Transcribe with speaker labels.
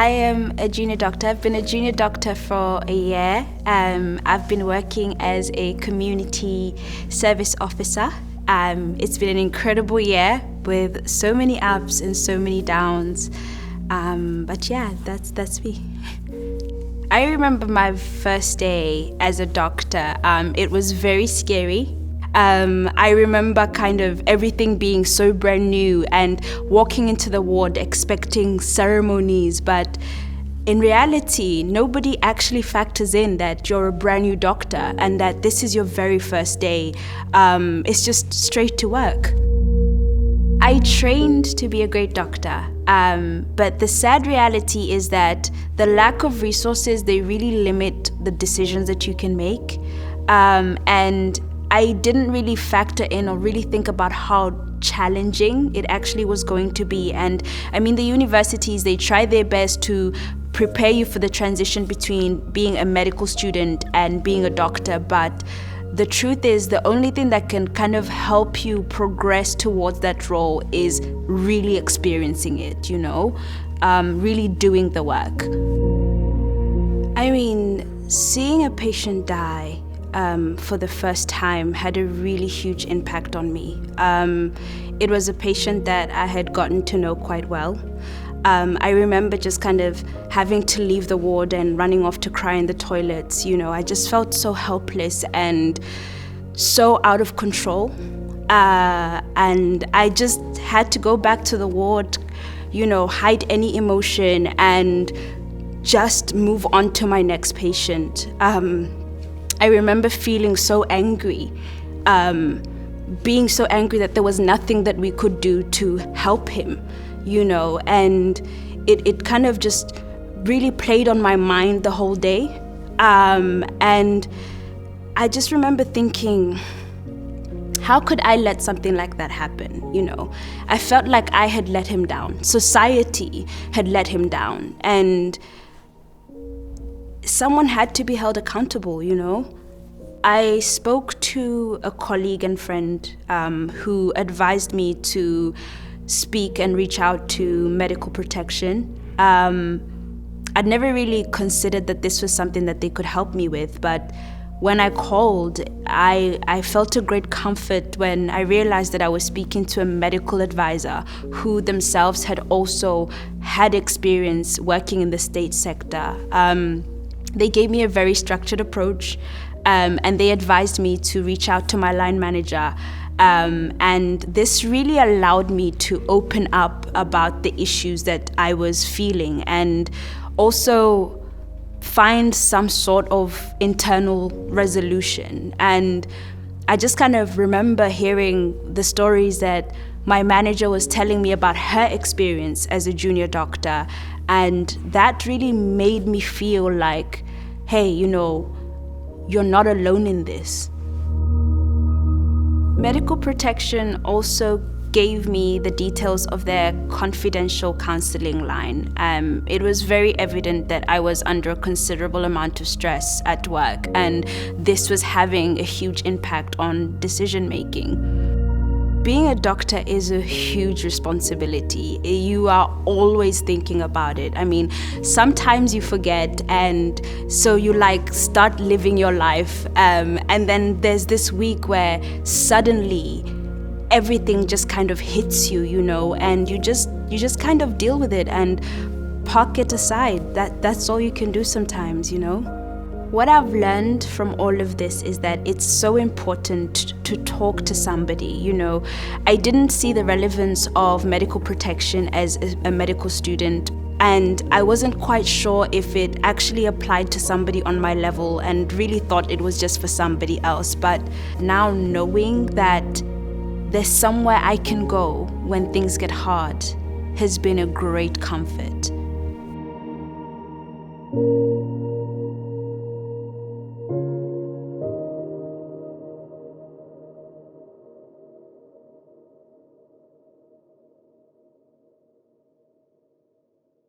Speaker 1: I am a junior doctor. I've been a junior doctor for a year. I've been working as a community service officer. It's been an incredible year with so many ups and so many downs. But yeah, that's me. I remember my first day as a doctor. It was very scary. I remember kind of everything being so brand new and walking into the ward expecting ceremonies, but in reality, nobody actually factors in that you're a brand new doctor and that this is your very first day. It's just straight to work. I trained to be a great doctor, but the sad reality is that the lack of resources, they really limit the decisions that you can make. And I didn't really factor in or really think about how challenging it actually was going to be. And I mean, the universities, they try their best to prepare you for the transition between being a medical student and being a doctor. But the truth is, the only thing that can kind of help you progress towards that role is really experiencing it, really doing the work. I mean, seeing a patient die for the first time had a really huge impact on me. It was a patient that I had gotten to know quite well. I remember just kind of having to leave the ward and running off to cry in the toilets. I just felt so helpless and so out of control. And I just had to go back to the ward, hide any emotion and just move on to my next patient. I remember feeling so angry, being so angry that there was nothing that we could do to help him, and it kind of just really played on my mind the whole day. And I just remember thinking, how could I let something like that happen? I felt like I had let him down. Society had let him down. And someone had to be held accountable, I spoke to a colleague and friend who advised me to speak and reach out to medical protection. I'd never really considered that this was something that they could help me with, but when I called, I felt a great comfort when I realized that I was speaking to a medical advisor who themselves had also had experience working in the state sector. They gave me a very structured approach, and they advised me to reach out to my line manager. And this really allowed me to open up about the issues that I was feeling and also find some sort of internal resolution. And I just kind of remember hearing the stories that my manager was telling me about her experience as a junior doctor. And that really made me feel like, hey, you're not alone in this. Medical protection also gave me the details of their confidential counseling line. It was very evident that I was under a considerable amount of stress at work, and this was having a huge impact on decision making. Being a doctor is a huge responsibility. You are always thinking about it. I mean, sometimes you forget, and so you start living your life, and then there's this week where suddenly everything just kind of hits you, and you just kind of deal with it and park it aside. That's all you can do sometimes, What I've learned from all of this is that it's so important to talk to somebody, I didn't see the relevance of medical protection as a medical student, and I wasn't quite sure if it actually applied to somebody on my level and really thought it was just for somebody else. But now knowing that there's somewhere I can go when things get hard has been a great comfort.